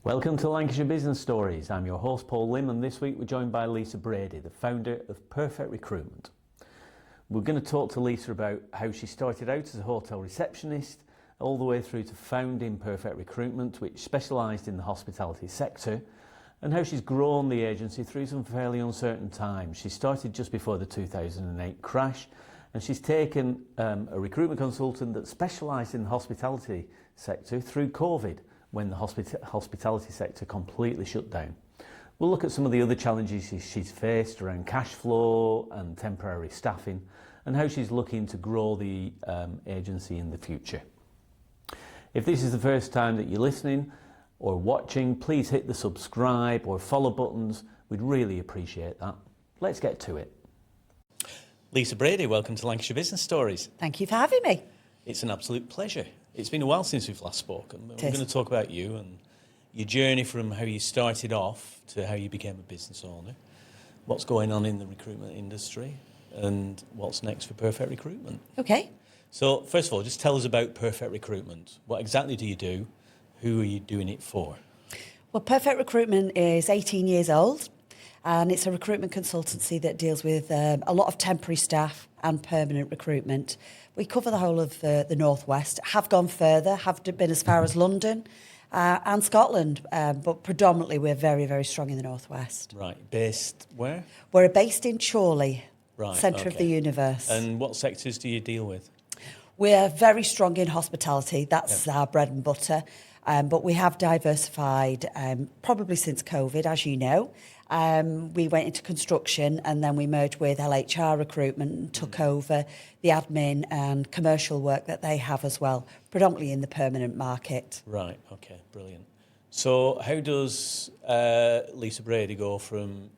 Welcome to Lancashire Business Stories. I'm your host Paul Lim, and this week we're joined by Lisa Brady, the founder of Perfect Recruitment. We're going to talk to Lisa about how she started out as a hotel receptionist all the way through to founding Perfect Recruitment, which specialised in the hospitality sector, and how she's grown the agency through some fairly uncertain times. She started just before the 2008 crash, and she's taken a recruitment consultant that specialised in the hospitality sector through COVID, when the hospitality sector completely shut down. We'll look at some of the other challenges she's faced around cash flow and temporary staffing, and how she's looking to grow the agency in the future. If this is the first time that you're listening or watching, please hit the subscribe or follow buttons. We'd really appreciate that. Let's get to it. Lisa Brady, welcome to Lancashire Business Stories. Thank you for having me. It's an absolute pleasure. It's been a while since we've last spoken. We're going to talk about you and your journey from how you started off to how you became a business owner, what's going on in the recruitment industry, and what's next for Perfect Recruitment. Okay. So, first of all, just tell us about Perfect Recruitment. What exactly do you do? Who are you doing it for? Well, Perfect Recruitment is 18 years old, and it's a recruitment consultancy that deals with a lot of temporary staff and permanent recruitment. We cover the whole of the Northwest, have gone further, have been as far as London and Scotland, but predominantly we're very, very strong in the Northwest. Right. Based where? We're based in Chorley, right, centre of the universe. And what sectors do you deal with? We're very strong in hospitality. That's our bread and butter. But we have diversified probably since COVID, as you know. We went into construction, and then we merged with LHR recruitment and took over the admin and commercial work that they have as well, predominantly in the permanent market. Right, okay, brilliant. So how does Lisa Brady go from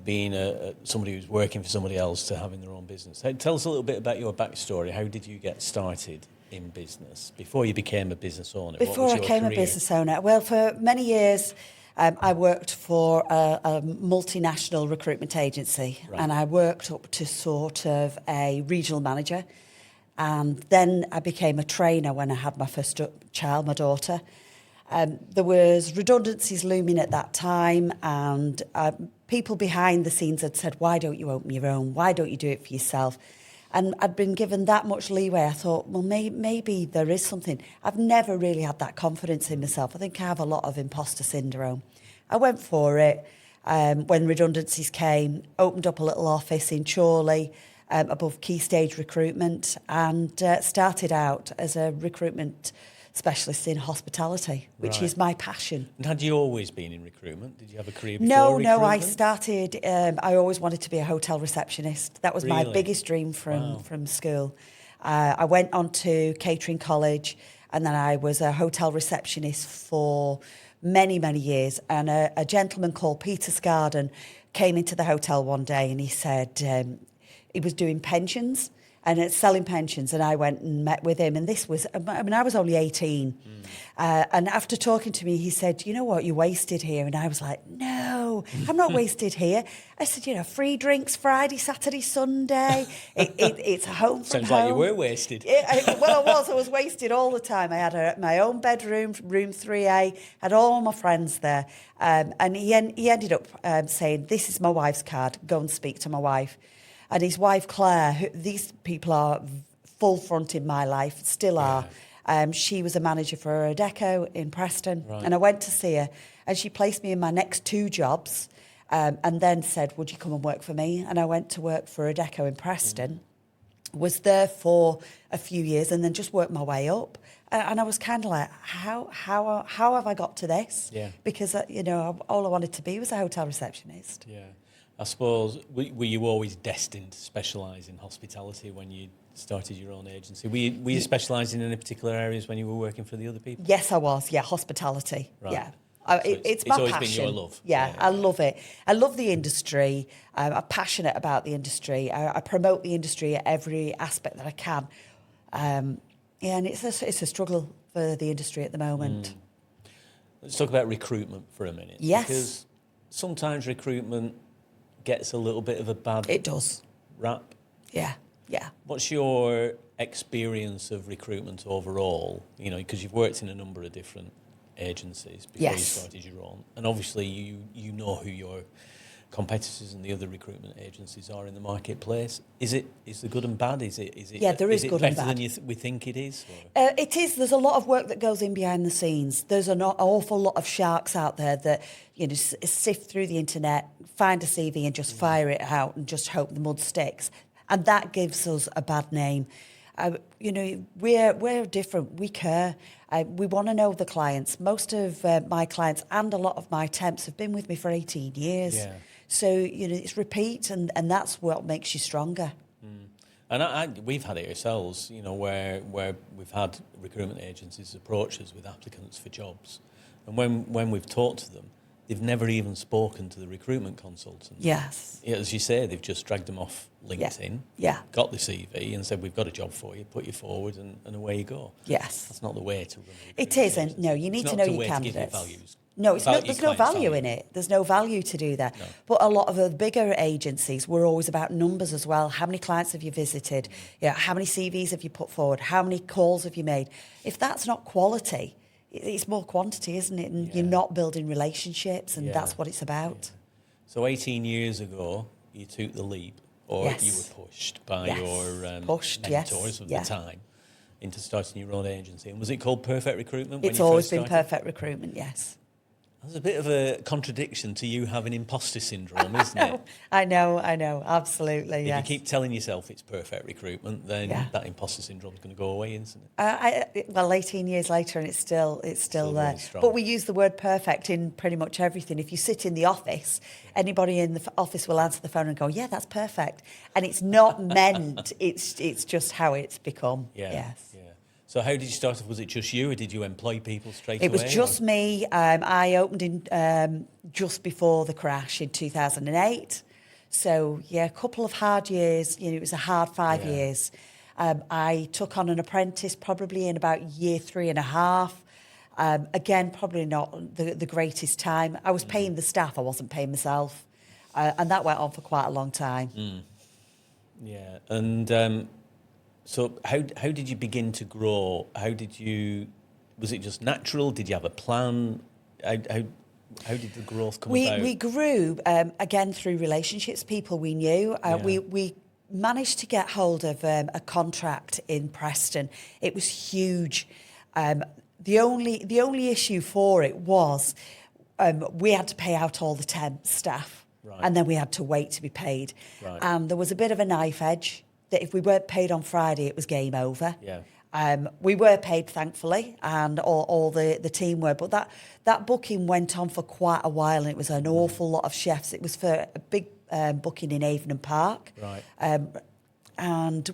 being somebody who's working for somebody else to having their own business? Tell us a little bit about your backstory. How did you get started in business before you became a business owner? Before I became a business owner, well, for many years I worked for a multinational recruitment agency, and I worked up to sort of a regional manager, and then I became a trainer when I had my first child, my daughter. There was redundancies looming at that time, and people behind the scenes had said, why don't you open your own? Why don't you do it for yourself? And I'd been given that much leeway. I thought, well, maybe there is something. I've never really had that confidence in myself. I think I have a lot of imposter syndrome. I went for it when redundancies came, opened up a little office in Chorley above Key Stage Recruitment, and started out as a recruitment specialist in hospitality, which is my passion. And had you always been in recruitment? Did you have a career before recruitment? No, I started, I always wanted to be a hotel receptionist. That was my biggest dream from school. I went on to catering college, and then I was a hotel receptionist for many, many years. And a gentleman called Peter Scarden came into the hotel one day, and he said he was doing pensions and selling pensions, and I went and met with him, and this was, I was only 18. And after talking to me, he said, you know what, you're wasted here. And I was like, no, I'm not wasted here. I said, free drinks Friday, Saturday, Sunday. It's a home from Sounds home. like you were wasted. Well, I was wasted all the time. I had my own bedroom, room 3A, had all my friends there. And he ended up saying, this is my wife's card, go and speak to my wife. And his wife, Claire, these people are full front in my life, still are. She was a manager for a Deco in Preston. Right. And I went to see her, and she placed me in my next two jobs, and then said, would you come and work for me? And I went to work for a Deco in Preston, was there for a few years, and then just worked my way up. And I was kind of like, how have I got to this? Yeah. Because, all I wanted to be was a hotel receptionist. Yeah. I suppose, were you always destined to specialise in hospitality when you started your own agency? Were you specialising in any particular areas when you were working for the other people? Yes, I was. Yeah, hospitality. Right. Yeah. It's my always passion. Been your love. Yeah, I love it. I love the industry. I'm passionate about the industry. I promote the industry at every aspect that I can. And it's a struggle for the industry at the moment. Let's talk about recruitment for a minute. Yes. Because sometimes recruitment gets a little bit of a bad rap. Yeah. What's your experience of recruitment overall? Because you've worked in a number of different agencies before you Yes. started your own, and obviously you know who your competitors and the other recruitment agencies are in the marketplace. Is the good and bad? Is it Yeah, there is it good and better bad. than we think it is? It is. There's a lot of work that goes in behind the scenes. There's an awful lot of sharks out there that sift through the internet, find a CV, and just fire it out and just hope the mud sticks, and that gives us a bad name. We're different. We care. We want to know the clients. Most of my clients and a lot of my temps have been with me for 18 years. Yeah. So it's repeat, and that's what makes you stronger. And we've had it ourselves, where we've had recruitment agencies approach us with applicants for jobs, and when we've talked to them, they've never even spoken to the recruitment consultant. Yes. Yeah, as you say, they've just dragged them off LinkedIn, Yeah. got the CV and said, we've got a job for you, put you forward, and away you go. Yes. That's not the way to run a recruitment It isn't. agency. No, you need It's to not know the your way to give candidates. your values. No, About there's your no client's value in it. There's no value to do that. No. But a lot of the bigger agencies were always about numbers as well. How many clients have you visited? How many CVs have you put forward? How many calls have you made? If that's not quality, it's more quantity, isn't it? And you're not building relationships, and that's what it's about. So 18 years ago, you took the leap, or Yes. you were pushed by Yes. your Pushed, mentors yes. of Yeah. the time into starting your own agency. And was it called Perfect Recruitment? It's when you always first been started? Perfect Recruitment, yes. There's a bit of a contradiction to you having imposter syndrome, isn't it? I know, absolutely, If yes. you keep telling yourself it's Perfect Recruitment, then Yeah. that imposter syndrome is going to go away, isn't it? 18 years later, and it's still Still there. going strong. But we use the word perfect in pretty much everything. If you sit in the office, anybody in the office will answer the phone and go, "Yeah, that's perfect," and it's not meant. It's just how it's become. Yeah. Yes. Yeah. So how did you start off? Was it just you, or did you employ people straight away? It was just me. I opened in just before the crash in 2008. So, a couple of hard years. It was a hard 5 years. I took on an apprentice probably in about year 3.5. Again, probably not the greatest time. I was paying the staff. I wasn't paying myself. And that went on for quite a long time. Yeah. And so how did you begin to grow? Was it just natural? Did you have a plan? How did the growth come about? We grew, again, through relationships, people we knew. We managed to get hold of a contract in Preston. It was huge. The only issue for it was we had to pay out all the temp staff, and then we had to wait to be paid. Right. And there was a bit of a knife edge that if we weren't paid on Friday, it was game over. Yeah. We were paid, thankfully, and all the team were. But that booking went on for quite a while, and it was an awful lot of chefs. It was for a big booking in Avon Park. Right. And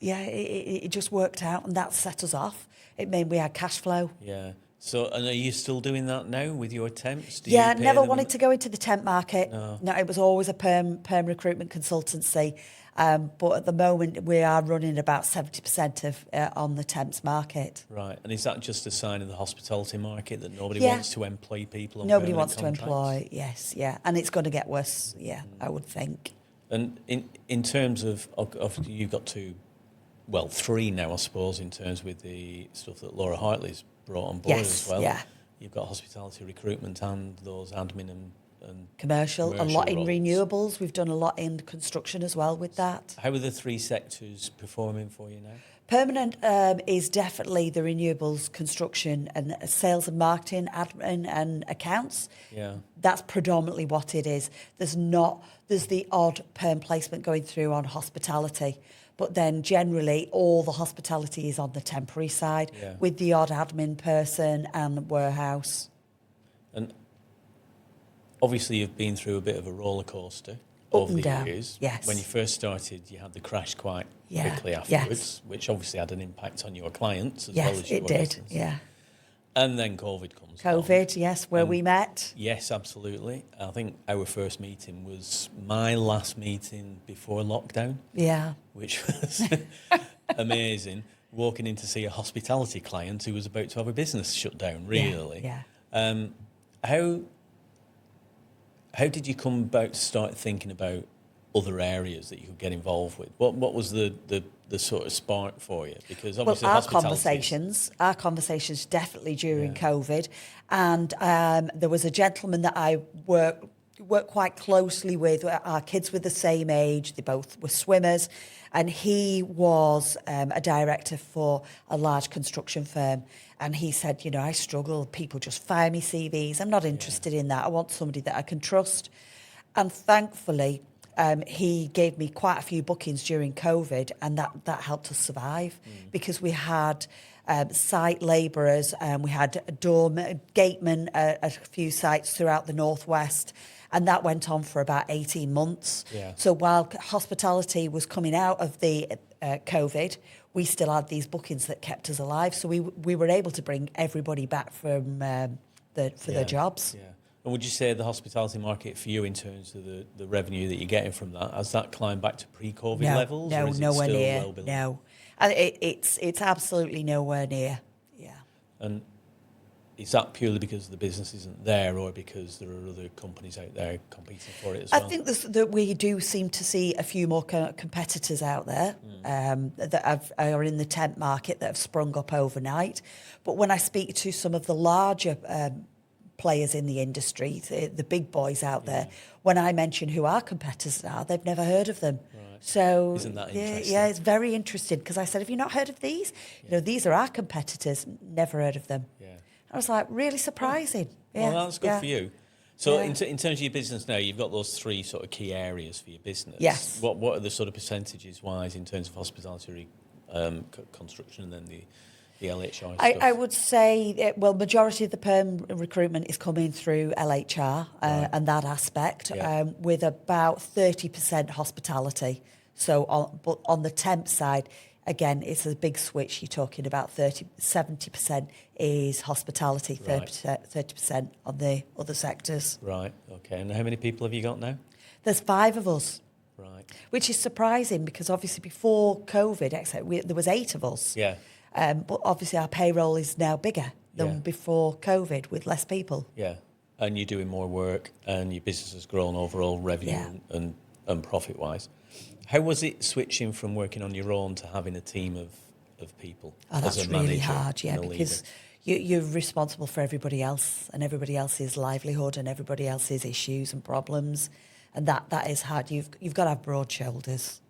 it just worked out, and that set us off. It meant we had cash flow. Yeah. So, and are you still doing that now with your temps? Do you pay Never them? wanted to go into the temp market. No. No, it was always a perm recruitment consultancy. But at the moment, we are running about 70% of on the temps market. Right. And is that just a sign of the hospitality market that nobody Yeah. wants to employ people on Nobody permanent wants contracts? to employ, yes, and it's going to get worse, I would think. And in terms of you've got three now, I suppose, in terms with the stuff that Laura Hartley's brought on board Yes, as well. yeah. You've got hospitality recruitment and those admin and Commercial, a lot in roles. renewables. We've done a lot in construction as well with that. How are the three sectors performing for you now? Permanent is definitely the renewables, construction, and sales and marketing, admin and accounts. Yeah. That's predominantly what it is. There's the odd perm placement going through on hospitality, but then generally all the hospitality is on the temporary side with the odd admin person and warehouse. And obviously you've been through a bit of a roller coaster Up over and the down, years. yes. When you first started, you had the crash quite Yeah, quickly afterwards, which obviously had an impact on your clients as well Yes, as your it did, business. yeah. And then COVID comes along. COVID, yes, where we met. Yes, absolutely. I think our first meeting was my last meeting before lockdown, Yeah. which was amazing. Walking in to see a hospitality client who was about to have a business shut down, really. Yeah. How did you come about to start thinking about other areas that you could get involved with? What was the sort of spark for you? Because Well, obviously our conversations definitely during COVID, and there was a gentleman that I worked quite closely with. Our kids were the same age; they both were swimmers, and he was a director for a large construction firm. And he said, I struggle. People just fire me CVs. I'm not interested in that. I want somebody that I can trust. And thankfully, he gave me quite a few bookings during COVID, and that helped us survive because we had site labourers, and we had gatemen at a few sites throughout the northwest, and that went on for about 18 months. Yeah. So while hospitality was coming out of the COVID, we still had these bookings that kept us alive. So we were able to bring everybody back from their jobs. Yeah. And would you say the hospitality market for you, in terms of the revenue that you're getting from that, has that climbed back to pre-COVID levels? No, or is nowhere it still near. well below? No, and it's absolutely nowhere near. Yeah. And is that purely because the business isn't there, or because there are other companies out there competing for it as well? I think that we do seem to see a few more competitors out there that are in the temp market that have sprung up overnight. But when I speak to some of the larger players in the industry, the big boys out there, when I mention who our competitors are, they've never heard of them. Right. So isn't that interesting? Yeah, it's very interesting, because I said, have you not heard of these? These are our competitors. Never heard of them. Yeah. I was like, really surprising. Well, Yeah, that's good for you. So Yeah. in terms of your business now, you've got those three sort of key areas for your business. Yes. What are the sort of percentages wise in terms of hospitality construction, and then the LHR stuff? I would say, majority of the perm recruitment is coming through LHR and that aspect, with about 30% hospitality. So on the temp side, again, it's a big switch. You're talking about 70% is hospitality, 30% on the other sectors. Right, okay. And how many people have you got now? There's 5 of us. Right. Which is surprising, because obviously before COVID, there was 8 of us. Yeah. But obviously our payroll is now bigger than before COVID, with less people. Yeah. And you're doing more work, and your business has grown overall revenue and profit-wise. How was it switching from working on your own to having a team of people? Oh, that's as a really manager hard, and a because you're responsible for everybody else and everybody else's livelihood and everybody else's issues and problems, and that is hard. You've got to have broad shoulders.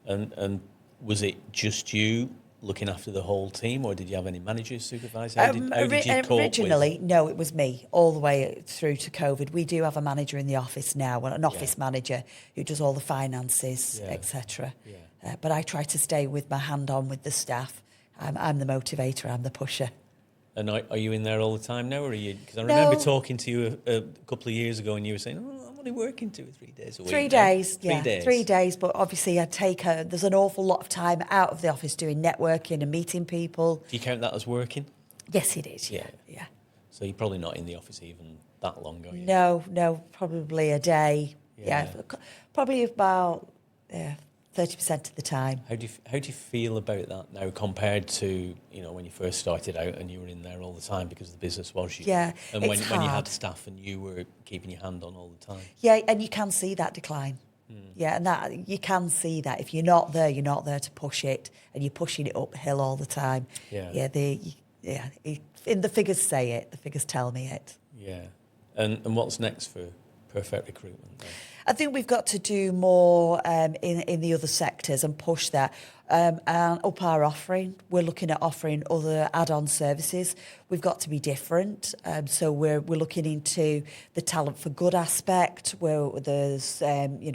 And was it just you looking after the whole team, or did you have any managers, supervisors? How did you cope originally, no, it was me all the way through to COVID. We do have a manager in the office now, an office manager who does all the finances, etc. Yeah. But I try to stay with my hand on with the staff. I'm the motivator, I'm the pusher. And are you in there all the time now, or are you? Because I remember talking to you a couple of years ago, and you were saying, I'm only working 2 or 3 days a week. 3 now." days, 3 days. 3 days, but obviously there's an awful lot of time out of the office doing networking and meeting people. Do you count that as working? Yes, it is, yeah. So you're probably not in the office even that long, are you? No, probably a day. Yeah, probably about 30% of the time. How do you feel about that now, compared to when you first started out and you were in there all the time because the business was you? Yeah, and it's when you had hard. Staff and you were keeping your hand on all the time. Yeah, and you can see that decline. Yeah, and that you can see that if you're not there to push it, and you're pushing it uphill all the time. Yeah. The figures say it. The figures tell me it. Yeah, and what's next for Perfect Recruitment then? I think we've got to do more in the other sectors and push that and up our offering. We're looking at offering other add-on services. We've got to be different. So we're looking into the talent for good aspect, where there's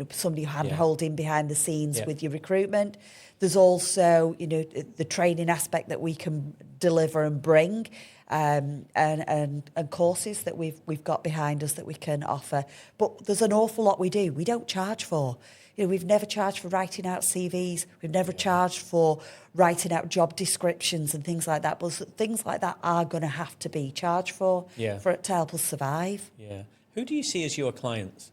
somebody hand-holding behind the scenes with your recruitment. There's also the training aspect that we can deliver and bring. And courses that we've got behind us that we can offer. But there's an awful lot we do. We don't charge for. We've never charged for writing out CVs. We've never charged for writing out job descriptions and things like that. But things like that are going to have to be charged for it to help us survive. Yeah. Who do you see as your clients?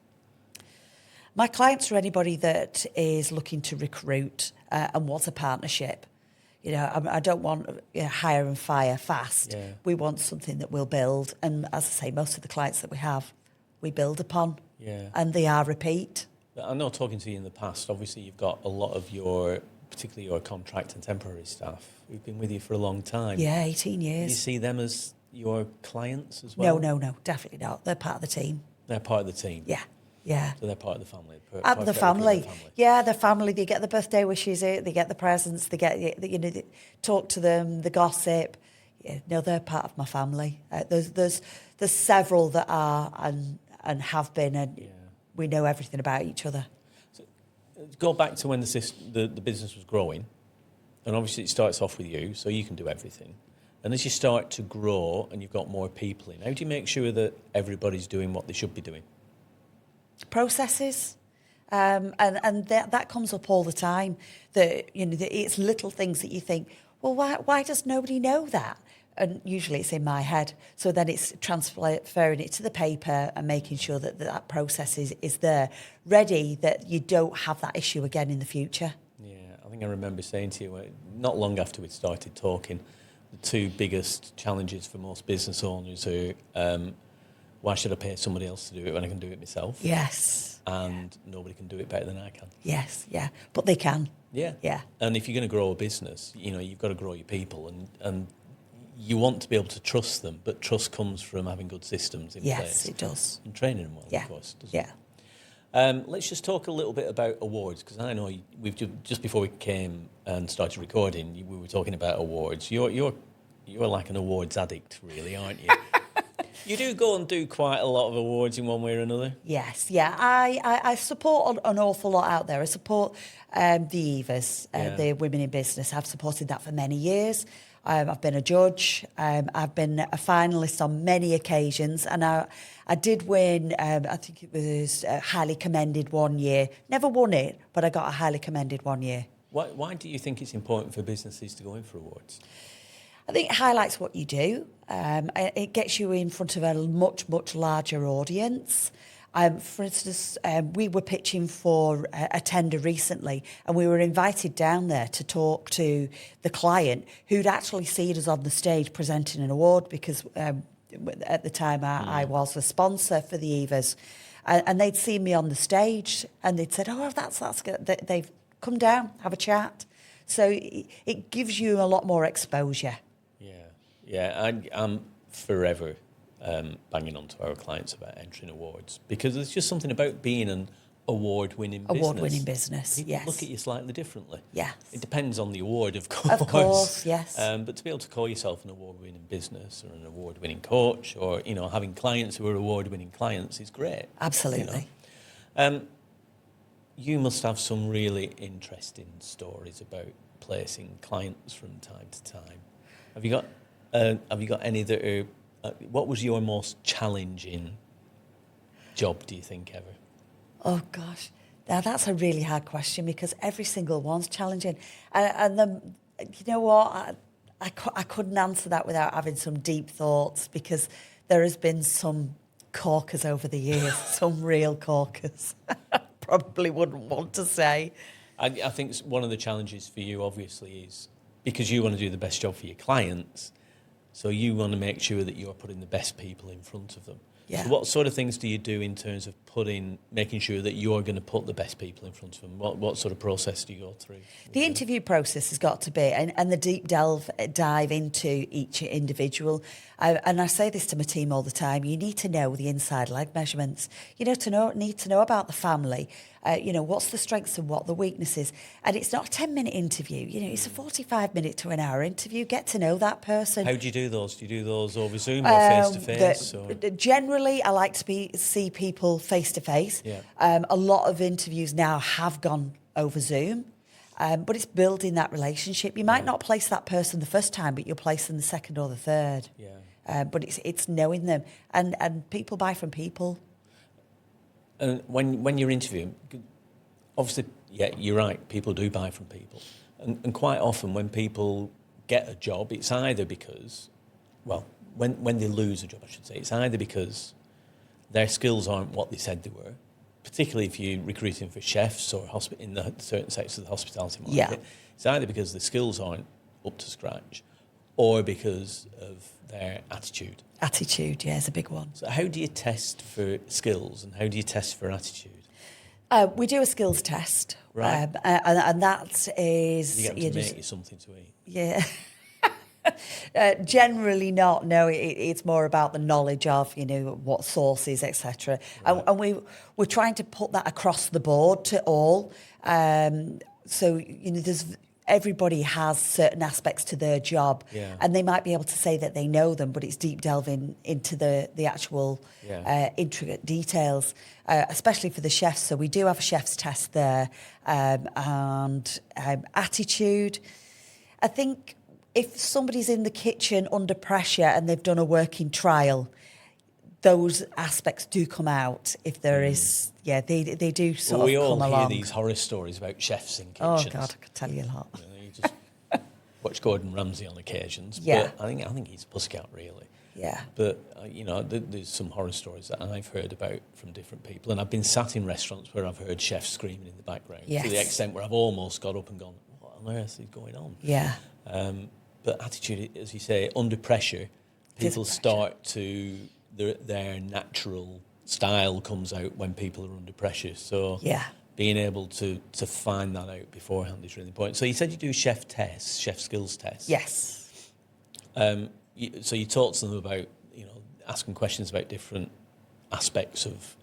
My clients are anybody that is looking to recruit and wants a partnership. I don't want hire and fire fast. Yeah. We want something that we'll build. And as I say, most of the clients that we have, we build upon. Yeah. And they are repeat. I know, talking to you in the past, obviously you've got a lot of particularly your contract and temporary staff who've been with you for a long time. Yeah, 18 years. Do you see them as your clients as No, well? no, definitely not. They're part of the team. They're part of the team? Yeah. So they're part of the family? The family. Yeah, the family. They get the birthday wishes, they get the presents, they get, they talk to them, the gossip. Yeah, no, they're part of my family. There's several that are and have been, and we know everything about each other. So, go back to when the business was growing, and obviously it starts off with you, so you can do everything. And as you start to grow and you've got more people in, how do you make sure that everybody's doing what they should be doing? Processes, and that comes up all the time. That it's little things that you think, well, why does nobody know that? And usually it's in my head. So then it's transferring it to the paper and making sure that process is there, ready, that you don't have that issue again in the future. Yeah, I think I remember saying to you, not long after we'd started talking, the two biggest challenges for most business owners are, why should I pay somebody else to do it when I can do it myself? Yes. And nobody can do it better than I can. Yes, yeah. But they can. Yeah. Yeah. And if you're going to grow a business, you've got to grow your people, and you want to be able to trust them, but trust comes from having good systems in place. Yes, it does. And training them well, of course. Yeah. Let's just talk a little bit about awards, because I know we've just before we came and started recording, we were talking about awards. You're like an awards addict, really, aren't you? You do go and do quite a lot of awards in one way or another. Yes, yeah. I support an awful lot out there. I support the EVAs, the Women in Business. I've supported that for many years. I've been a judge. I've been a finalist on many occasions, and I did win. I think it was highly commended one year. Never won it, but I got a highly commended one year. Why do you think it's important for businesses to go in for awards? I think it highlights what you do. It gets you in front of a much, much larger audience. For instance, we were pitching for a tender recently, and we were invited down there to talk to the client who'd actually seen us on the stage presenting an award, because at the time I was a sponsor for the EVAs, and they'd seen me on the stage, and they'd said, "Oh, that's good." They've come down, have a chat. So it gives you a lot more exposure. Yeah. I'm forever banging on to our clients about entering awards, because there's just something about being an award-winning business. Award-winning business, People look at you slightly differently. Yes. It depends on the award, of course. Of course, yes. But to be able to call yourself an award-winning business or an award-winning coach, or having clients who are award-winning clients is great. Absolutely. You must have some really interesting stories about placing clients from time to time. Have you got any that are? What was your most challenging job, do you think, ever? Oh gosh, now that's a really hard question, because every single one's challenging, and then you know what, I couldn't answer that without having some deep thoughts, because there has been some corkers over the years, some real corkers. Probably wouldn't want to say. I think one of the challenges for you, obviously, is because you want to do the best job for your clients, so you want to make sure that you're putting the best people in front of them. Yeah. So what sort of things do you do in terms of making sure that you're going to put the best people in front of them? What sort of process do you go through? The interview process has got to be, and the deep dive into each individual. And I say this to my team all the time, you need to know the inside leg measurements. You need to know about the family. What's the strengths and what the weaknesses. And it's not a 10-minute interview. It's a 45-minute to an hour interview. Get to know that person. How do you do those? Do you do those over Zoom or face-to-face? Generally, I like to see people face-to-face. Yeah. A lot of interviews now have gone over Zoom. But it's building that relationship. You might not place that person the first time, but you'll place them the second or the third. Yeah. But it's knowing them. And people buy from people. And when you're interviewing, obviously, you're right, people do buy from people. And quite often when people get a job, it's either because, when they lose a job, I should say, it's either because their skills aren't what they said they were, particularly if you're recruiting for chefs or in the certain sectors of the hospitality market. Yeah. It's either because the skills aren't up to scratch or because of their attitude. Attitude, yeah, is a big one. So how do you test for skills and how do you test for attitude? We do a skills test, Right. and that is You get them to make you something to eat. yeah. Generally not. No, it's more about the knowledge of, what sources, etc. Right. And we're trying to put that across the board to all. So, everybody has certain aspects to their job, Yeah. and they might be able to say that they know them, but it's deep delving into the actual intricate details, especially for the chefs. So we do have a chef's test there, and attitude. I think if somebody's in the kitchen under pressure and they've done a working trial, those aspects do come out. If there is, they do sort of come along. We all hear these horror stories about chefs in kitchens. Oh God, I could tell you a lot. You just watch Gordon Ramsay on occasions. Yeah. But I think he's a pussycat, really. Yeah. But, there's some horror stories that I've heard about from different people. And I've been sat in restaurants where I've heard chefs screaming in the background. Yes. To the extent where I've almost got up and gone, what on earth is going on? Yeah. But attitude, as you say, under pressure, people start to... Their natural style comes out when people are under pressure. So being able to find that out beforehand is really important. So you said you do chef skills tests. Yes. So you talk to them about, asking questions about different aspects of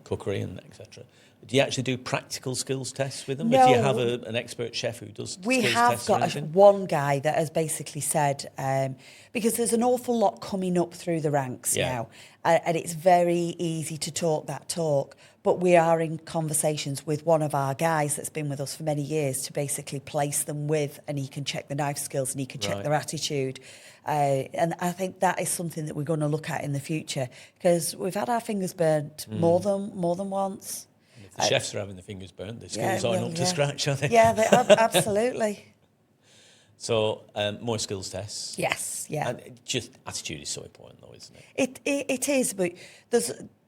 cookery and etc. Do you actually do practical skills tests with them? No. Or do you have an expert chef who does We skills have tests got one guy that has basically said, because there's an awful lot coming up through the ranks now, and it's very easy to talk that talk, but we are in conversations with one of our guys that's been with us for many years to basically place them with, and he can check the knife skills and he can check their attitude. And I think that is something that we're going to look at in the future, because we've had our fingers burnt more than once. If the chefs are having their fingers burnt, their skills aren't up to scratch, are they? Yeah, absolutely. So more skills tests. Yes, yeah. And just attitude is so important, though, isn't it? It is, but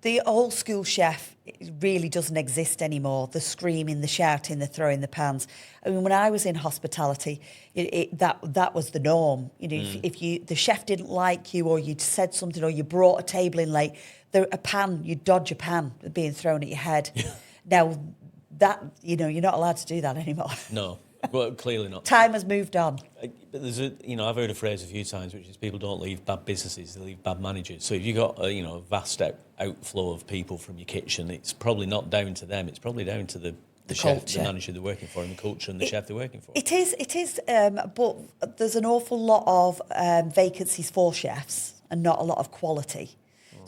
the old school chef really doesn't exist anymore. The screaming, the shouting, the throwing the pans. I mean, when I was in hospitality, that was the norm. If the chef didn't like you, or you'd said something, or you brought a table in late, you'd dodge a pan being thrown at your head. Now that you're not allowed to do that anymore. No. Well, clearly not. Time has moved on. But there's I've heard a phrase a few times, which is people don't leave bad businesses, they leave bad managers. So if you've got a vast outflow of people from your kitchen, it's probably not down to them. It's probably down to the chef, culture. the manager they're working for, and the culture, and the chef they're working for. It is. But there's an awful lot of vacancies for chefs and not a lot of quality.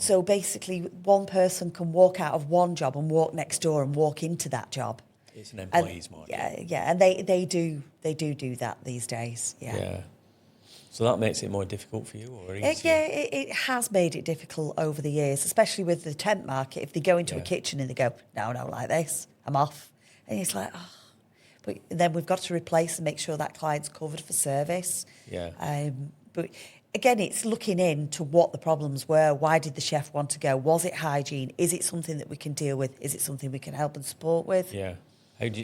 So basically, one person can walk out of one job and walk next door and walk into that job. It's an employee's market. Yeah, and they do that these days. Yeah. So that makes it more difficult for you, or easier? It has made it difficult over the years, especially with the temp market. If they go into a kitchen and they go, no, like this, I'm off, and it's like, oh. But then we've got to replace and make sure that client's covered for service. Yeah. But again, it's looking into what the problems were. Why did the chef want to go? Was it hygiene? Is it something that we can deal with? Is it something we can help and support with? Yeah. If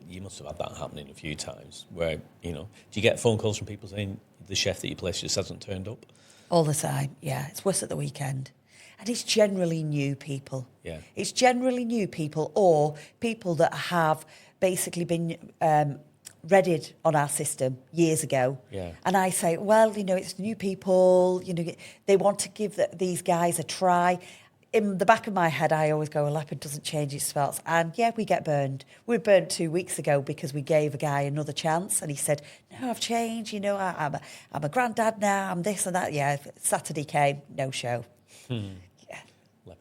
you must have had that happening a few times, where, do you get phone calls from people saying the chef that you placed just hasn't turned up? All the time, yeah. It's worse at the weekend. And it's generally new people. Yeah. It's generally new people, or people that have basically been readied on our system years ago. Yeah. And I say, well, it's new people, they want to give these guys a try. In the back of my head, I always go, a leopard doesn't change its spots. And we get burned. We were burned 2 weeks ago because we gave a guy another chance. And he said, no, I've changed. I'm a granddad now. I'm this and that. Yeah, Saturday came, no show. Yeah.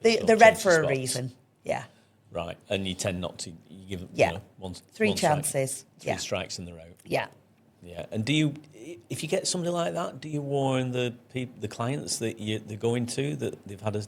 They're red for a reason. Yeah. Right. And you tend not to give three chances. Three strikes and they're out. Yeah. Yeah. And if you get somebody like that, do you warn the clients that they're going to, that they've had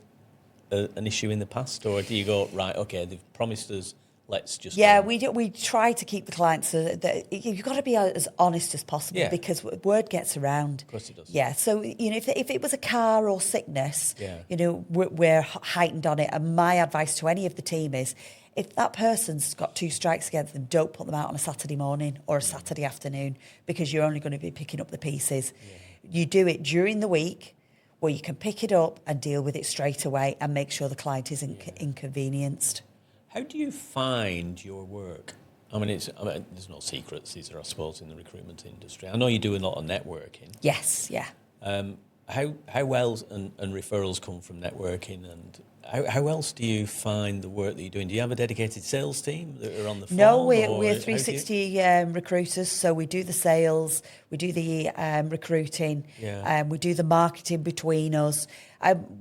an issue in the past, or do you go, right, okay, they've promised us, let's just go? We try to keep the clients you've got to be as honest as possible, because word gets around. Of course it does. Yeah, so if it was a car or sickness, we're heightened on it, and my advice to any of the team is, if that person's got 2 strikes against them, don't put them out on a Saturday morning or a Saturday afternoon, because you're only going to be picking up the pieces. You do it during the week, but you can pick it up and deal with it straight away and make sure the client is inconvenienced. How do you find your work? I mean, there's no secrets, these are, I suppose, in the recruitment industry. I know you do a lot of networking. Yes, yeah. How else, and referrals come from networking, and how else do you find the work that you're doing? Do you have a dedicated sales team that are on the phone? No, we're 360 recruiters, so we do the sales, we do the recruiting, we do the marketing between us.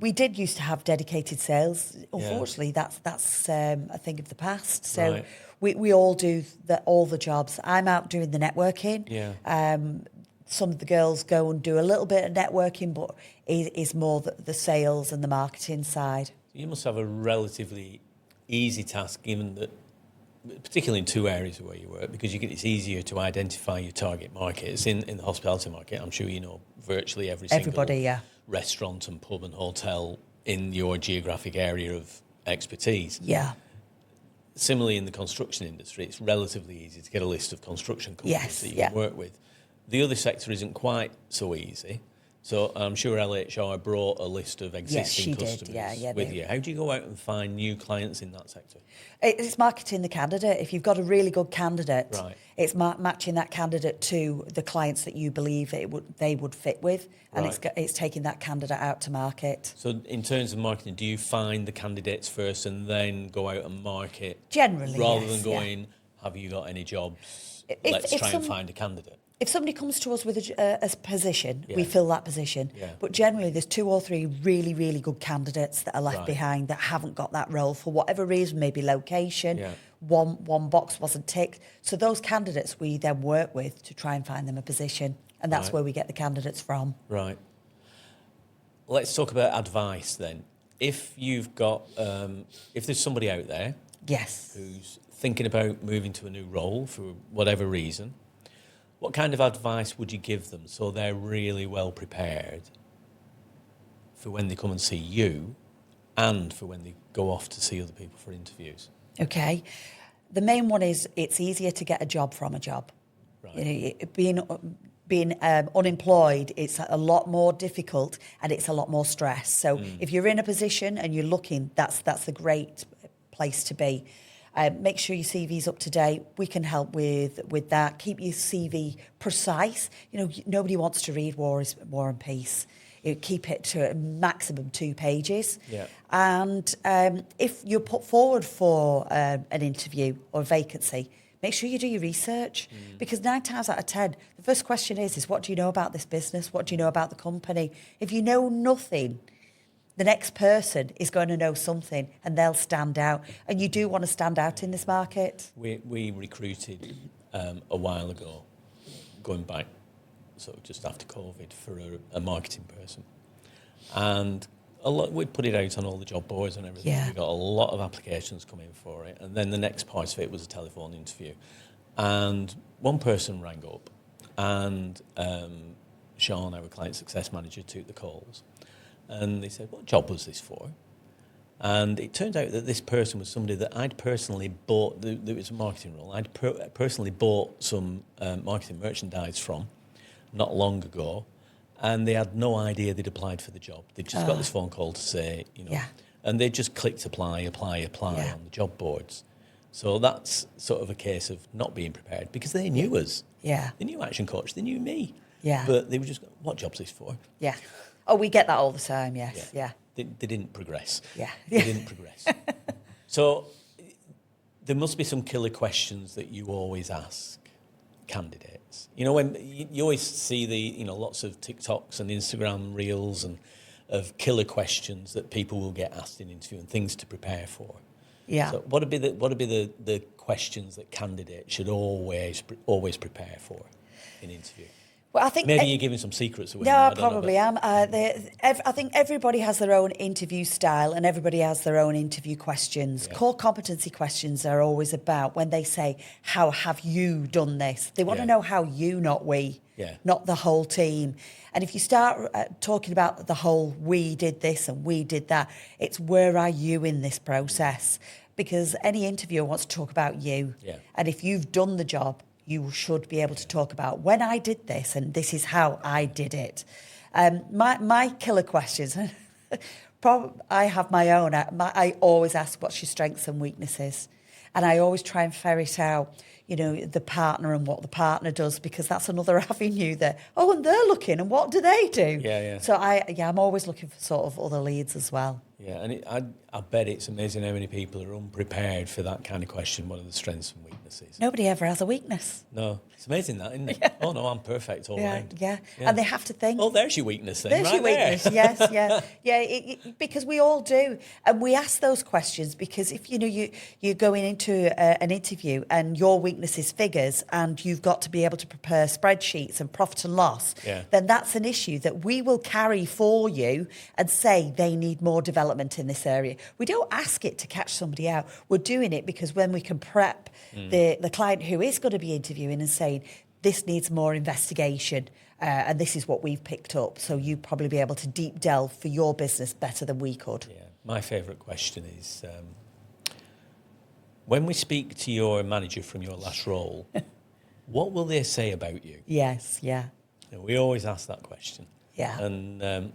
We did used to have dedicated sales. Unfortunately, that's a thing of the past. So we all do all the jobs. I'm out doing the networking. Some of the girls go and do a little bit of networking, but is more the sales and the marketing side. You must have a relatively easy task, given that, particularly in two areas of where you work, because it's easier to identify your target markets. In the hospitality market, I'm sure you know virtually everybody, restaurant and pub and hotel in your geographic area of expertise. Yeah. Similarly, in the construction industry, it's relatively easy to get a list of construction companies that you can work with. The other sector isn't quite so easy. So I'm sure LHR brought a list of existing customers with you. How do you go out and find new clients in that sector? It's marketing the candidate. If you've got a really good candidate, it's matching that candidate to the clients that you believe they would fit with, and it's taking that candidate out to market. So in terms of marketing, do you find the candidates first and then go out and market? Generally, rather than going, have you got any jobs? Let's try and find a candidate. If somebody comes to us with a position, we fill that position. But generally, there's 2 or 3 really, really good candidates that are left behind that haven't got that role for whatever reason, maybe location, one box wasn't ticked. So those candidates we then work with to try and find them a position, and that's where we get the candidates from. Right. Let's talk about advice then. If you've got, if there's somebody out there who's thinking about moving to a new role for whatever reason, what kind of advice would you give them so they're really well prepared for when they come and see you and for when they go off to see other people for interviews? Okay. The main one is it's easier to get a job from a job. Being unemployed, it's a lot more difficult and it's a lot more stress. So if you're in a position and you're looking, that's a great place to be. Make sure your CV's up to date. We can help with that. Keep your CV precise. Nobody wants to read War and Peace. Keep it to a maximum 2 pages. And if you're put forward for an interview or a vacancy, make sure you do your research, because 9 times out of 10, the first question is what do you know about this business? What do you know about the company? If you know nothing, the next person is going to know something and they'll stand out. And you do want to stand out in this market. We recruited a while ago, going back, so just after COVID, for a marketing person. And we put it out on all the job boards and everything. We got a lot of applications coming for it. And then the next part of it was a telephone interview. And one person rang up and Sean, our client success manager, took the calls. And they said, what job was this for? And it turned out that this person was somebody that I'd personally bought, there was a marketing role, I'd personally bought some marketing merchandise from not long ago, and they had no idea they'd applied for the job. They'd just got this phone call to say, and they just clicked apply on the job boards. So that's sort of a case of not being prepared, because they knew us. They knew Action Coach, they knew me. But they were just, what job's this for? Oh, we get that all the time, yes. They didn't progress. They didn't progress. So there must be some killer questions that you always ask candidates. When you always see lots of TikToks and Instagram reels and of killer questions that people will get asked in interview and things to prepare for. So what would be the questions that candidates should always prepare for in interview? Well, I think maybe you're giving some secrets away. No, I probably am. I think everybody has their own interview style and everybody has their own interview questions. Core competency questions are always about when they say, how have you done this? They want to know how you, not we, not the whole team. And if you start talking about the whole we did this and we did that, it's where are you in this process? Because any interviewer wants to talk about you. And if you've done the job, you should be able to talk about when I did this and this is how I did it. My killer questions, I have my own. I always ask what's your strengths and weaknesses. And I always try and ferret out, the partner and what the partner does, because that's another avenue there. Oh, and they're looking, and what do they do? Yeah. So I'm always looking for sort of other leads as well. Yeah, and I bet it's amazing how many people are unprepared for that kind of question. What are the strengths and weaknesses? Nobody ever has a weakness. No, it's amazing that, isn't it? Yeah. Oh no, I'm perfect all round. Yeah, and they have to think. Oh, there's your weakness then. There's right your weakness, there. yes. Because we all do, and we ask those questions because if you're going into an interview and your weakness is figures, and you've got to be able to prepare spreadsheets and profit and loss, then that's an issue that we will carry for you and say they need more development in this area. We don't ask it to catch somebody out. We're doing it because when we can prep the client who is going to be interviewing and saying, this needs more investigation, and this is what we've picked up. So you'd probably be able to deep delve for your business better than we could. Yeah. My favourite question is, when we speak to your manager from your last role, what will they say about you? Yes, yeah. We always ask that question. Yeah. And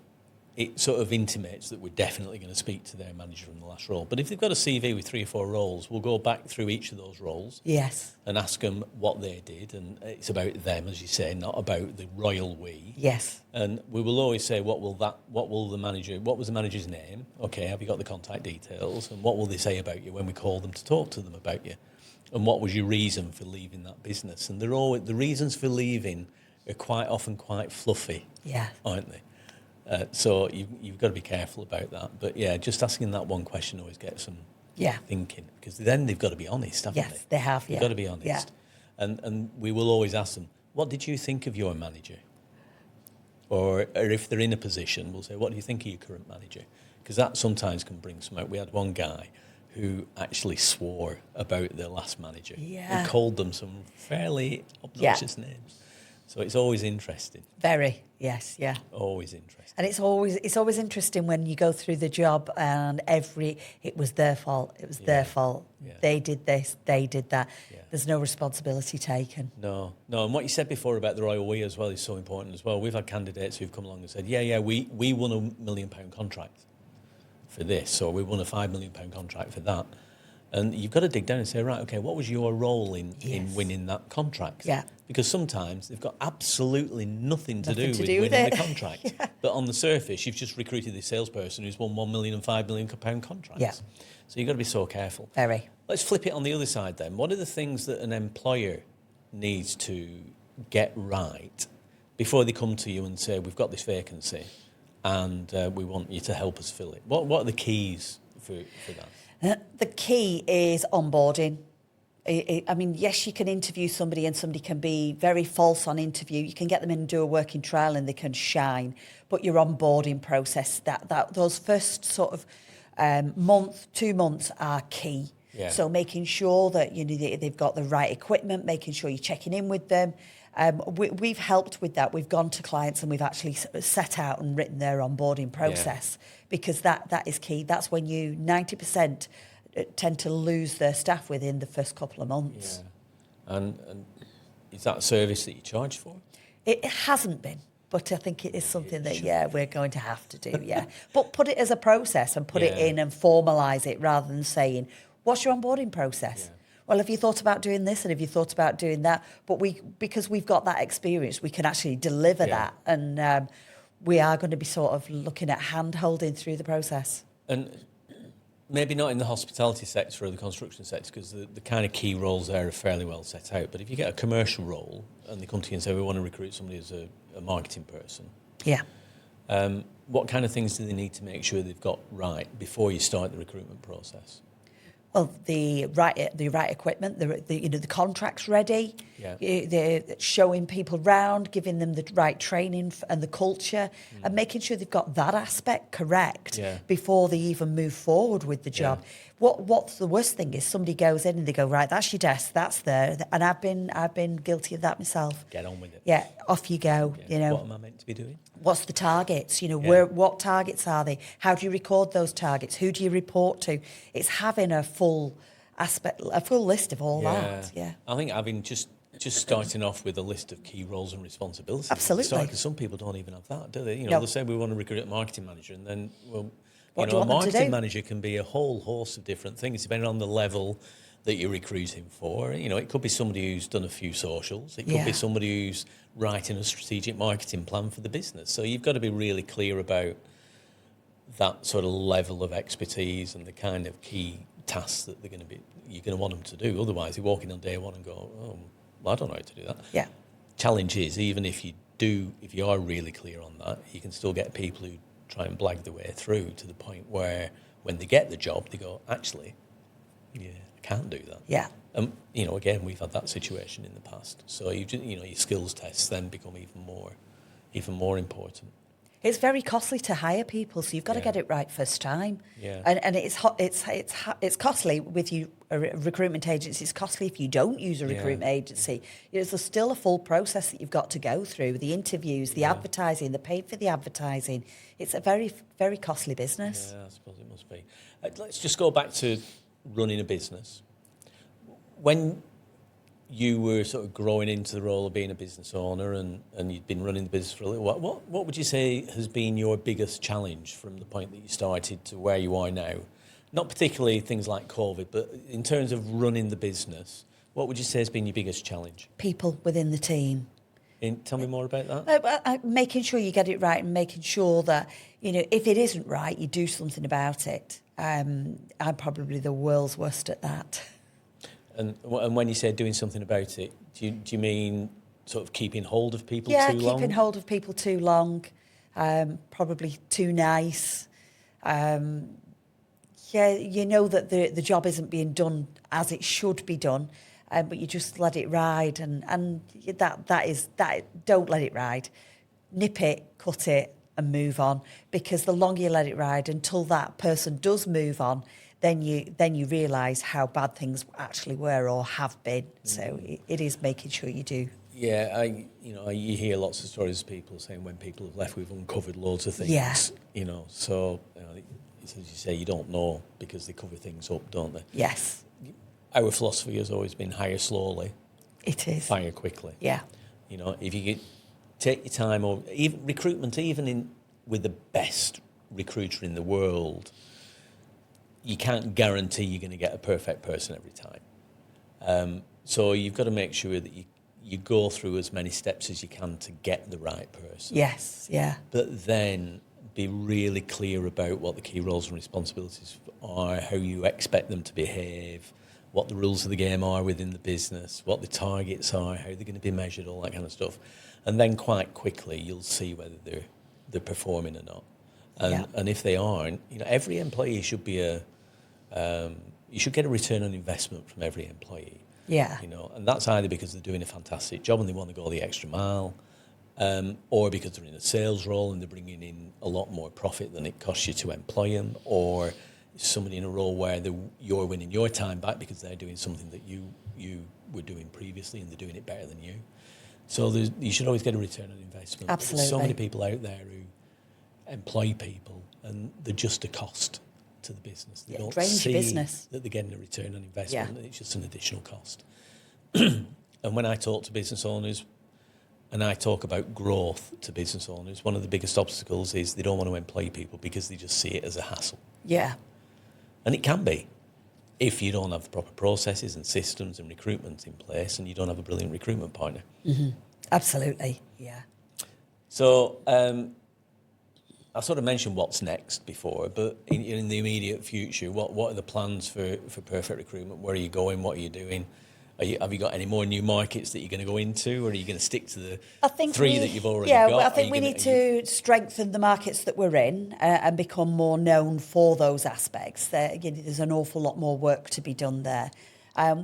it sort of intimates that we're definitely going to speak to their manager from the last role. But if they've got a CV with 3 or 4 roles, we'll go back through each of those roles. Yes. And ask them what they did. And it's about them, as you say, not about the royal we. Yes. And we will always say, what was the manager's name? Okay, have you got the contact details? And what will they say about you when we call them to talk to them about you? And what was your reason for leaving that business? And the reasons for leaving are quite often quite fluffy, aren't they? So you've got to be careful about that. But yeah, just asking that one question always gets them thinking, because then they've got to be honest, haven't they? Yes, they have. They've got to be honest. Yeah. And we will always ask them, what did you think of your manager? Or if they're in a position, we'll say, what do you think of your current manager? Because that sometimes can bring some out. We had one guy who actually swore about their last manager. Yeah. He called them some fairly obnoxious names. So it's always interesting. Very, yes, yeah. Always interesting. And it's always interesting when you go through the job and it was their fault. It was their fault. Yeah. They did this, they did that. Yeah. There's no responsibility taken. No. And what you said before about the royal we as well is so important as well. We've had candidates who've come along and said, we won £1 million contract for this, or we won a £5 million contract for that. And you've got to dig down and say, right, okay, what was your role in winning that contract? Yeah. Because sometimes they've got absolutely nothing to do with winning the contract. Yeah. But on the surface, you've just recruited this salesperson who's won £1 million and £5 million contracts. Yeah. So you've got to be so careful. Very. Let's flip it on the other side then. What are the things that an employer needs to get right before they come to you and say, we've got this vacancy and we want you to help us fill it? What are the keys for that? The key is onboarding. I mean, yes, you can interview somebody and somebody can be very false on interview. You can get them in and do a working trial and they can shine. But your onboarding process, those first sort of month, 2 months are key. Yeah. So making sure that they've got the right equipment, making sure you're checking in with them. We've helped with that. We've gone to clients and we've actually set out and written their onboarding process because that is key. That's when 90% tend to lose their staff within the first couple of months. Yeah. And is that a service that you charge for? It hasn't been, but I think it is something that, we're going to have to do, But put it as a process and put it in and formalise it rather than saying, what's your onboarding process? Yeah. Well, have you thought about doing this and have you thought about doing that? But because we've got that experience, we can actually deliver that. And we are going to be sort of looking at hand-holding through the process. And maybe not in the hospitality sector or the construction sector, because the kind of key roles there are fairly well set out. But if you get a commercial role and they come to you and say, we want to recruit somebody as a marketing person. Yeah. What kind of things do they need to make sure they've got right before you start the recruitment process? Well, the right equipment, the contracts ready, they're showing people round, giving them the right training and the culture, and making sure they've got that aspect correct before they even move forward with the job. What's the worst thing is somebody goes in and they go, right, that's your desk, that's there, and I've been guilty of that myself. Get on with it. Yeah, off you go. Yeah. What am I meant to be doing? What's the targets? What targets are they? How do you record those targets? Who do you report to? It's having a full list of all that. Yeah. I think having just just starting off with a list of key roles and responsibilities. Absolutely. Because some people don't even have that, do they? No. They'll say we want to recruit a marketing manager, and then, What do you a want them to marketing do? manager can be a whole host of different things depending on the level that you're recruiting for. It could be somebody who's done a few socials. It could be somebody who's writing a strategic marketing plan for the business. So you've got to be really clear about that sort of level of expertise and the kind of key tasks that you're going to want them to do. Otherwise, you walk in on day one and go, oh, well, I don't know how to do that. Yeah. Challenge is, even if you are really clear on that, you can still get people who try and blag their way through to the point where when they get the job, they go, actually, yeah, I can't do that. Yeah. Again, we've had that situation in the past. So your skills tests then become even more important. It's very costly to hire people, so you've got to get it right first time. Yeah. And it's costly with a recruitment agency. It's costly if you don't use a recruitment agency. There's still a full process that you've got to go through: the interviews, the advertising, the pay for the advertising. It's a very, very costly business. Yeah, I suppose it must be. Let's just go back to running a business. When you were sort of growing into the role of being a business owner and you'd been running the business for a little while, what would you say has been your biggest challenge from the point that you started to where you are now? Not particularly things like COVID, but in terms of running the business, what would you say has been your biggest challenge? People within the team. Tell me more about that. Making sure you get it right and making sure that, if it isn't right, you do something about it. I'm probably the world's worst at that. And when you say doing something about it, do you mean sort of keeping hold of people too long? Yeah, keeping hold of people too long, probably too nice. You know that the job isn't being done as it should be done, but you just let it ride, and that don't let it ride. Nip it, cut it, and move on, because the longer you let it ride until that person does move on, then you realise how bad things actually were or have been. So it is making sure you do. Yeah, you hear lots of stories of people saying when people have left, we've uncovered loads of things. Yeah. So as you say, you don't know because they cover things up, don't they? Yes. Our philosophy has always been hire slowly. It is. Fire quickly. Yeah. If you could take your time, or even recruitment, with the best recruiter in the world, you can't guarantee you're going to get a perfect person every time. So you've got to make sure that you go through as many steps as you can to get the right person. Yes, yeah. But then be really clear about what the key roles and responsibilities are, how you expect them to behave, what the rules of the game are within the business, what the targets are, how they're going to be measured, all that kind of stuff. And then quite quickly you'll see whether they're performing or not. And if they aren't, every employee should be you should get a return on investment from every employee. Yeah. And that's either because they're doing a fantastic job and they want to go the extra mile, or because they're in a sales role and they're bringing in a lot more profit than it costs you to employ them, or somebody in a role where you're winning your time back because they're doing something that you were doing previously and they're doing it better than you. So you should always get a return on investment. Absolutely. There's so many people out there who employ people and they're just a cost to the business. They don't see business. that they're getting a return on investment, and it's just an additional cost. And when I talk to business owners and I talk about growth to business owners, one of the biggest obstacles is they don't want to employ people because they just see it as a hassle. Yeah. And it can be if you don't have the proper processes and systems and recruitment in place and you don't have a brilliant recruitment partner. Mm-hmm. Absolutely, yeah. So I sort of mentioned what's next before, but in the immediate future, what are the plans for Perfect Recruitment? Where are you going? What are you doing? Have you got any more new markets that you're going to go into, or are you going to stick to the three that you've already got? Yeah, I think we need to strengthen the markets that we're in and become more known for those aspects. There's an awful lot more work to be done there.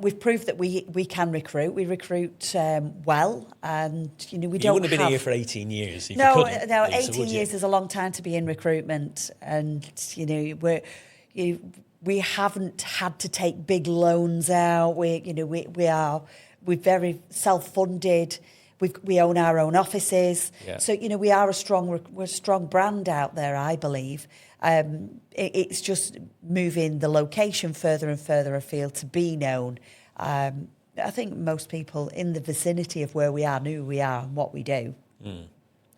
We've proved that we can recruit. We recruit well, and we don't. You wouldn't have been here for 18 years. If No, you couldn't, no. Lisa, 18 years is a long time to be in recruitment, and we haven't had to take big loans out. We're very self-funded. We own our own offices, so we are we're a strong brand out there, I believe. It's just moving the location further and further afield to be known. I think most people in the vicinity of where we are knew who we are and what we do.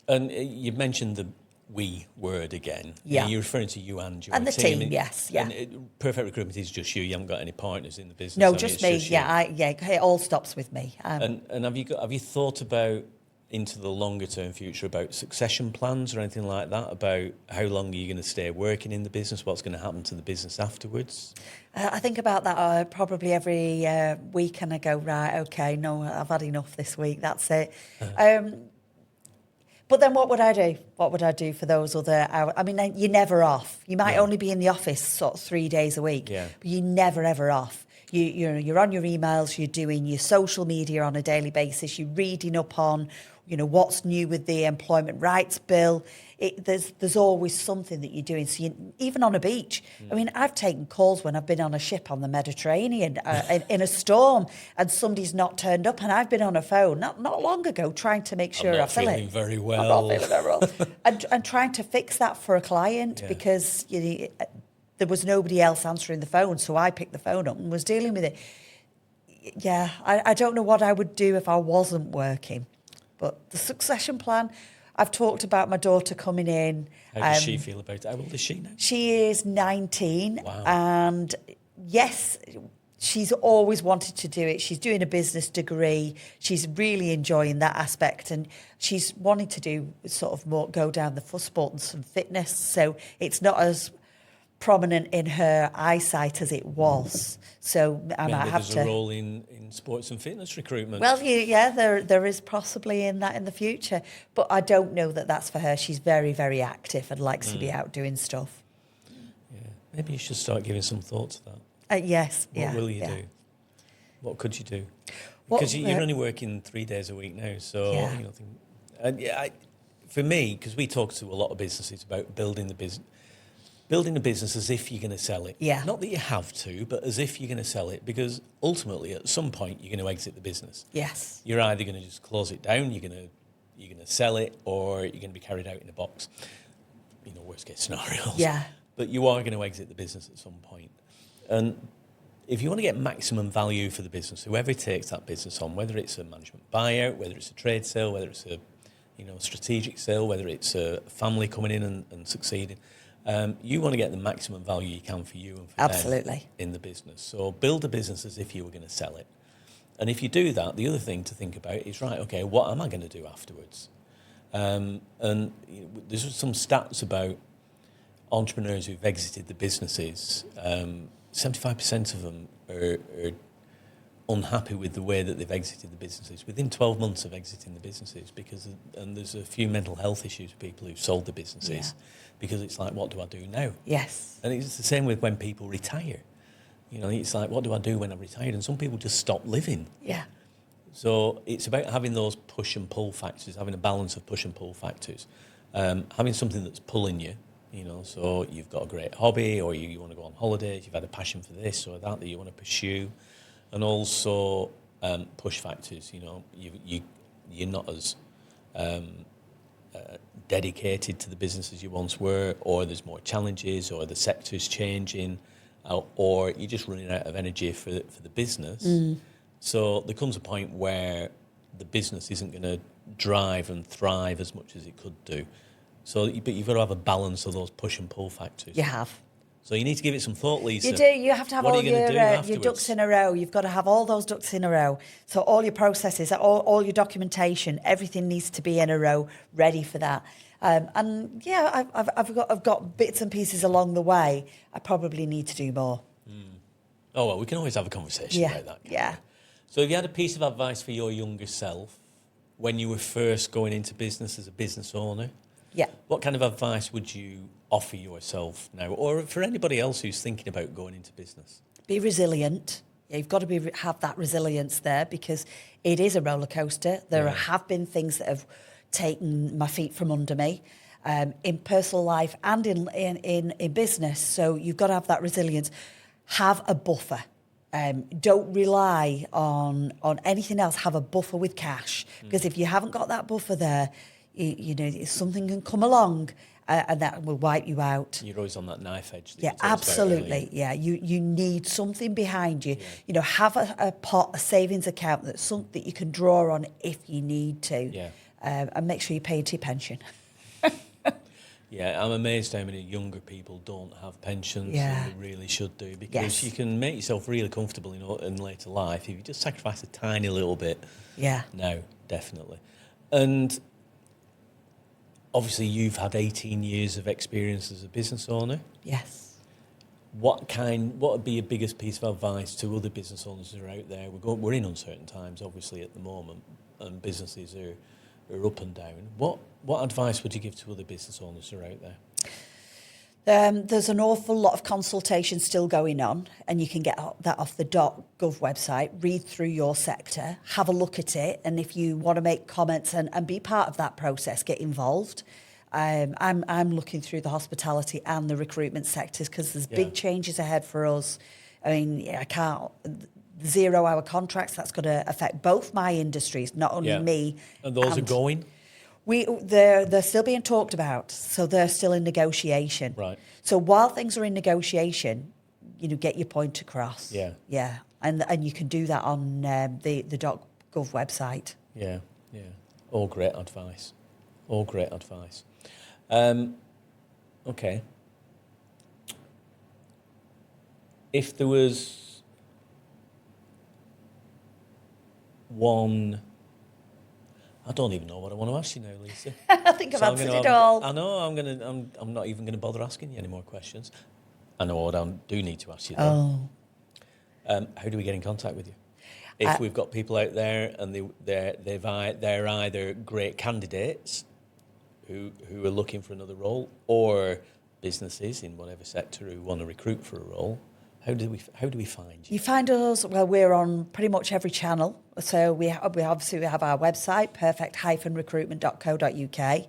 And you mentioned the "we" word again. Yeah. You're referring to you and your And the team. team, yes, yeah. And Perfect Recruitment is just you. You haven't got any partners in the business. No, have you? just It's me. just you. It all stops with me. And have you thought about into the longer term future about succession plans or anything like that? About how long are you going to stay working in the business? What's going to happen to the business afterwards? I think about that probably every week, and I go, right, okay, no, I've had enough this week. That's it. But then what would I do? What would I do for those other hours? I mean, you're never off. You might only be in the office sort of 3 days a week, but you're never, ever off. You're on your emails, you're doing your social media on a daily basis, you're reading up on, what's new with the employment rights bill. There's always something that you're doing. So even on a beach, I mean, I've taken calls when I've been on a ship on the Mediterranean in a storm, and somebody's not turned up, and I've been on a phone not long ago trying to make sure I fill it. I'm not feeling very well. I'm not feeling very well, and trying to fix that for a client because there was nobody else answering the phone, so I picked the phone up and was dealing with it. Yeah, I don't know what I would do if I wasn't working, but the succession plan. I've talked about my daughter coming in. How does she feel about it? How old is she now? She is 19. Wow. And yes, she's always wanted to do it. She's doing a business degree. She's really enjoying that aspect. And she's wanting to do sort of more, go down the sport and some fitness. So it's not as prominent in her eyesight as it was. So I might have to... There's a role in sports and fitness recruitment. Well, yeah, there is possibly in that in the future. But I don't know that that's for her. She's very, very active and likes to be out doing stuff. Yeah, maybe you should start giving some thought to that. Yes, What will you do? What could you do? Because you're only working 3 days a week now. So, for me, because we talk to a lot of businesses about building the business as if you're going to sell it. Yeah. Not that you have to, but as if you're going to sell it, because ultimately at some point you're going to exit the business. Yes. You're either going to just close it down, you're going to sell it, or you're going to be carried out in a box. Worst case scenarios. Yeah. But you are going to exit the business at some point. And if you want to get maximum value for the business, whoever takes that business on, whether it's a management buyout, whether it's a trade sale, whether it's a strategic sale, whether it's a family coming in and succeeding, you want to get the maximum value you can for you and for them in the business. So build a business as if you were going to sell it. And if you do that, the other thing to think about is, right, okay, what am I going to do afterwards? And there's some stats about entrepreneurs who've exited the businesses. 75% of them are unhappy with the way that they've exited the businesses within 12 months of exiting the businesses, and there's a few mental health issues with people who've sold the businesses because it's like, what do I do now? Yes. And it's the same with when people retire. It's like, what do I do when I'm retired? And some people just stop living. Yeah. So it's about having those push and pull factors, having a balance of push and pull factors, having something that's pulling you. So you've got a great hobby, or you want to go on holidays, you've had a passion for this or that you want to pursue. And also push factors, you're not as dedicated to the business as you once were, or there's more challenges, or the sector's changing, or you're just running out of energy for the business. So there comes a point where the business isn't going to drive and thrive as much as it could do. But you've got to have a balance of those push and pull factors. You have. So you need to give it some thought, Lisa. You do. You have to have all your afterwards? ducks in a row. You've got to have all those ducks in a row. So all your processes, all your documentation, everything needs to be in a row, ready for that. And yeah, I've got bits and pieces along the way. I probably need to do more. Oh well, we can always have a conversation about that. Yeah. So if you had a piece of advice for your younger self when you were first going into business as a business owner, what kind of advice would you offer yourself now, or for anybody else who's thinking about going into business? Be resilient. You've got to have that resilience there, because it is a roller coaster. There have been things that have taken my feet from under me, in personal life and in business. So you've got to have that resilience. Have a buffer. Don't rely on anything else. Have a buffer with cash, because if you haven't got that buffer there, something can come along and that will wipe you out. You're always on that knife edge. That Yeah, you talked about absolutely. earlier. Yeah, you need something behind you. Yeah. You know, have a pot, a savings account that's something that you can draw on if you need to. Yeah. And make sure you pay into your pension. Yeah, I'm amazed how many younger people don't have pensions, Yeah. and they really should do, because Yes. you can make yourself really comfortable in later life if you just sacrifice a tiny little bit. Yeah. Now, definitely. And obviously you've had 18 years of experience as a business owner. Yes. What would be your biggest piece of advice to other business owners who are out there? We're in uncertain times, obviously, at the moment, and businesses are up and down. What advice would you give to other business owners who are out there? There's an awful lot of consultation still going on, and you can get that off the .gov website, read through your sector, have a look at it, and if you want to make comments and be part of that process, get involved. I'm looking through the hospitality and the recruitment sectors because there's big changes ahead for us. I mean, I can't... 0-hour contracts, that's going to affect both my industries, not only me. And those are going? They're still being talked about, so they're still in negotiation. Right. So while things are in negotiation, you know, get your point across. Yeah. Yeah. And you can do that on the .gov website. Yeah, yeah. All great advice. All great advice. Okay. If there was one... I don't even know what I want to ask you now, Lisa. I think I've answered it all. I know. I'm not even going to bother asking you any more questions. I know what I do need to ask you though. How do we get in contact with you? If we've got people out there and they're either great candidates who are looking for another role, or businesses in whatever sector who want to recruit for a role, how do we find you? You find us, well, we're on pretty much every channel. So we obviously have our website, perfect-recruitment.co.uk.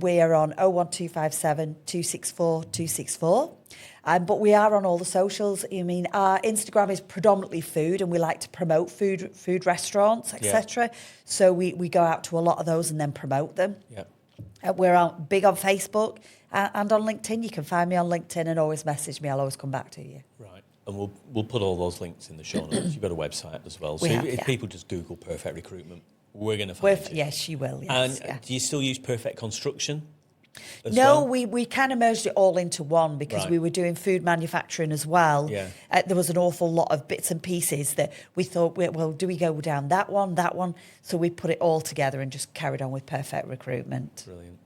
We're on 01257 264 264. But we are on all the socials. I mean, our Instagram is predominantly food, and we like to promote food restaurants, etc. So we go out to a lot of those and then promote them. Yeah. We're big on Facebook and on LinkedIn. You can find me on LinkedIn and always message me. I'll always come back to you. Right. And we'll put all those links in the show notes. You've got a website as well. So if people just Google Perfect Recruitment, we're going to find you. Yes, you will. Yes, and yeah. do you still use Perfect Construction? No, we kind of merged it all into one because we were doing food manufacturing as well. Yeah. There was an awful lot of bits and pieces that we thought, well, do we go down that one? So we put it all together and just carried on with Perfect Recruitment. Brilliant.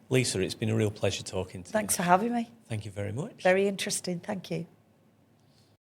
Lisa, it's been a real pleasure talking to you. Thanks for having me. Thank you very much. Very interesting. Thank you.